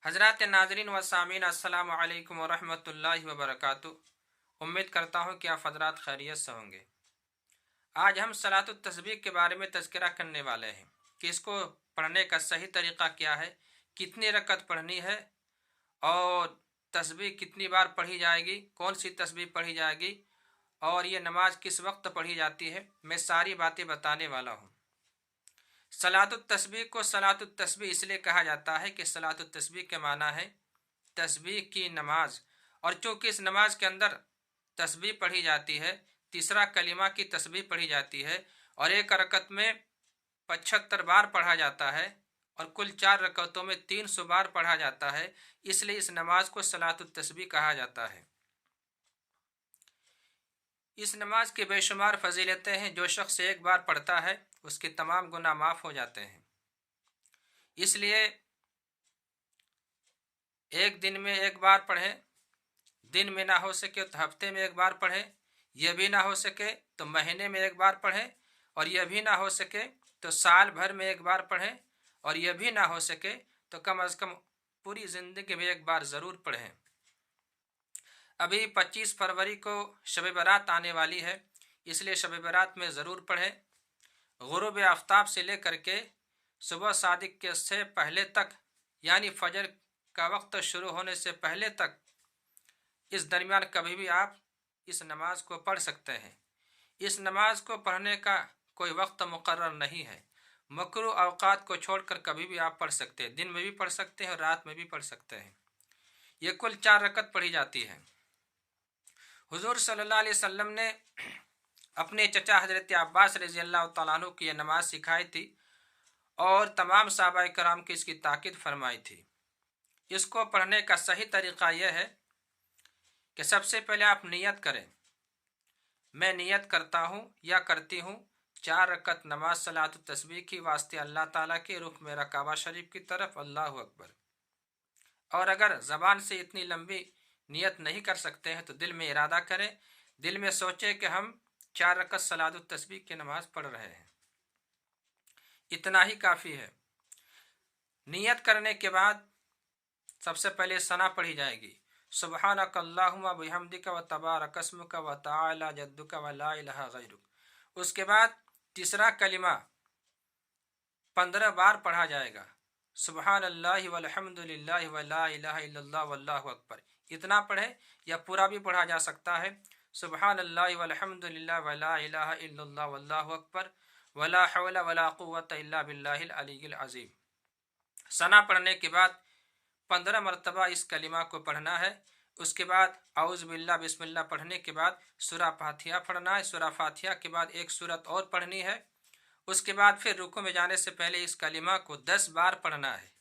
हज़रात नाज़रीन व सामीन अस्सलामु अलैकुम व रहमतुल्लाहि व बरकातुहू। उम्मीद करता हूँ कि आप हज़रात खैरियत से होंगे। आज हम सलातुत तस्बीह के बारे में तज़किरा करने वाले हैं कि इसको पढ़ने का सही तरीक़ा क्या है, कितनी रकत पढ़नी है और तस्बीह कितनी बार पढ़ी जाएगी, कौन सी तस्बीह पढ़ी जाएगी और ये नमाज किस वक्त पढ़ी जाती है। मैं सारी बातें बताने वाला हूँ। सलातुत तस्बीह को सलातुत तस्बीह इसलिए कहा जाता है कि सलातुत तस्बीह के माना है तस्बीह की नमाज। और चूँकि इस नमाज के अंदर तस्बीह पढ़ी जाती है, तीसरा कलिमा की तस्बीह पढ़ी जाती है और एक रकत में 75 बार पढ़ा जाता है और कुल 4 रकतों में 300 बार पढ़ा जाता है, इसलिए इस नमाज को सलातुत तस्बीह कहा जाता है। इस नमाज की बेशुमार फजीलतें हैं। जो शख्स एक बार पढ़ता है उसके तमाम गुनाह माफ़ हो जाते हैं। इसलिए एक दिन में एक बार पढ़ें, दिन में ना हो सके तो हफ्ते में एक बार पढ़ें, यह भी ना हो सके तो महीने में एक बार पढ़ें, और यह भी ना हो सके तो साल भर में एक बार पढ़ें, और यह भी ना हो सके तो कम अज़ कम पूरी ज़िंदगी में एक बार ज़रूर पढ़ें। अभी 25 फरवरी को शब बारात आने वाली है, इसलिए शब बारात में ज़रूर पढ़ें। गुरूब आफ्ताब से लेकर के सुबह सादिक के से पहले तक, यानी फजर का वक्त शुरू होने से पहले तक, इस दरमियान कभी भी आप इस नमाज को पढ़ सकते हैं। इस नमाज को पढ़ने का कोई वक्त मुकर्रर नहीं है। मकरू अवकात को छोड़कर कभी भी आप पढ़ सकते हैं। दिन में भी पढ़ सकते हैं और रात में भी पढ़ सकते हैं। ये कुल 4 रकत पढ़ी जाती है। हुजूर सल्लल्लाहु अलैहि वसल्लम ने अपने चचा हज़रत अब्बास रज़ी अल्लाह तआला अन्हु की यह नमाज सिखाई थी और तमाम सहाबाए कराम की इसकी ताकीद फरमाई थी। इसको पढ़ने का सही तरीक़ा यह है कि सबसे पहले आप नियत करें। मैं नियत करता हूँ या करती हूँ 4 रकत नमाज सलातुत तस्बीह की वास्ते अल्लाह ताला के, रुख मेरा काबा शरीफ की तरफ, अल्लाहु अकबर। और अगर ज़बान से इतनी लंबी नियत नहीं कर सकते हैं तो दिल में इरादा करें, दिल में सोचें कि हम 4 रकत सलातुत तस्बीह की नमाज पढ़ रहे हैं। इतना ही काफ़ी है। नियत करने के बाद सबसे पहले सना पढ़ी जाएगी, सुब्हानक अल्लाहुम्मा बिहम्दिका व तबारक अस्मुका व तआला जद्दुका व ला इलाहा गैरुक। उसके बाद तीसरा कलिमा 15 बार पढ़ा जाएगा, सुब्हानल्लाहि वल्हम्दुलिल्लाहि व ला इलाहा इल्लल्लाह वल्लाहु अकबर। इतना पढ़े या पूरा भी पढ़ा जा सकता है, सुब्हानल्लाहि वल्हम्दुलिल्लाहि व ला इलाहा इल्लल्लाह वल्लाहु अकबर व ला हौला व ला कुव्वता इल्ला बिल्लाहिल अलिय्यिल अज़ीम। सना पढ़ने के बाद 15 मरतबा इस कलिमा को पढ़ना है। उसके बाद औज़ु बिल्लाह बिस्मिल्लाह पढ़ने के बाद सूरा फातिहा पढ़ना है। सूरा फातिहा के बाद एक सूरत और पढ़नी है। उसके बाद फिर रुकू में जाने से पहले इस कलिमा को 10 बार पढ़ना है।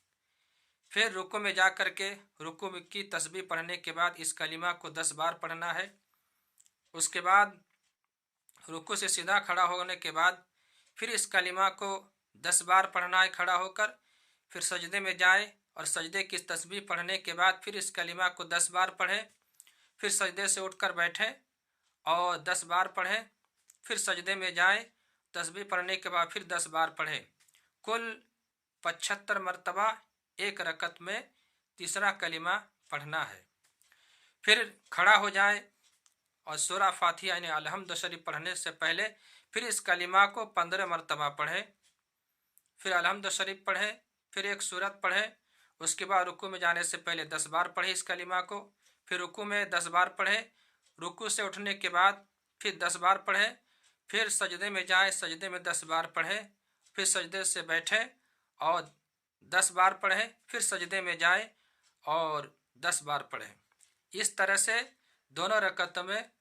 फिर रुकू में जा कर के रुकू की तस्बीह पढ़ने के बाद इस कलिमा को 10 बार पढ़ना है। उसके बाद रुकू से सीधा खड़ा होने के बाद फिर इस कलिमा को 10 बार पढ़ना है खड़ा होकर। फिर सजदे में जाए और सजदे की तस्बीह पढ़ने के बाद फिर इस कलिमा को 10 बार पढ़ें। फिर सजदे से उठकर बैठें और 10 बार पढ़ें। फिर सजदे में जाएं, तस्बीह पढ़ने के बाद फिर 10 बार पढ़ें। कुल 75 मरतबा एक रकत में तीसरा कलिमा पढ़ना है। फिर खड़ा हो जाए और सूरा फातिहा यानी अलहम्द शरीफ पढ़ने से पहले फिर इस कलिमा को 15 मरतबा पढ़ें। फिर अलहम्द शरीफ पढ़ें, फिर एक सूरत पढ़ें। उसके बाद रुकू में जाने से पहले 10 बार पढ़ें इस कलिमा को। फिर रुकू में 10 बार पढ़ें। रुकू से उठने के बाद फिर 10 बार पढ़ें। फिर सजदे में जाएं, सजदे में 10 बार पढ़ें। फिर सजदे से बैठें और 10 बार पढ़ें। फिर सजदे में जाएं और 10 बार पढ़ें। इस तरह से दोनों रकतों में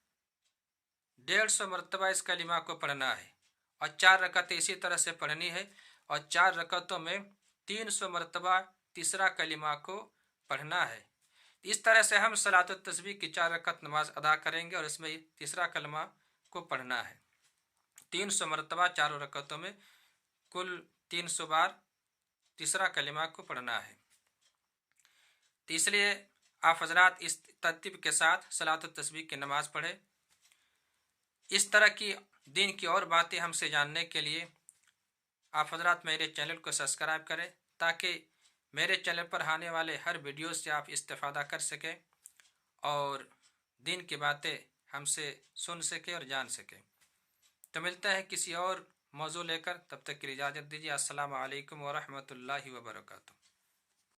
150 मरतबा इस कलिमा को पढ़ना है और 4 रकतें इसी तरह से पढ़नी है और 4 रकतों में 300 मरतबा तीसरा कलिमा को पढ़ना है। इस तरह से हम सलातुत तस्बीह की 4 रकत नमाज अदा करेंगे और इसमें तीसरा कलिमा को पढ़ना है। 300 मरतबा चारों रकतों में कुल 300 बार तीसरा कलिमा को पढ़ना है। तो इसलिए आप हजरात इस तरतीब के साथ सलातुत तस्बीह की नमाज पढ़ें। इस तरह की दीन की और बातें हमसे जानने के लिए आप हजरात मेरे चैनल को सब्सक्राइब करें ताकि میرے چینل پر آنے والے ہر ویڈیو سے آپ استفادہ کر سکیں اور دین کی باتیں ہم سے سن سکیں اور جان سکیں۔ تو ملتا ہے کسی اور موضوع لے کر، تب تک کے لیے اجازت دیجیے۔ السلام علیکم ورحمۃ اللہ وبرکاتہ۔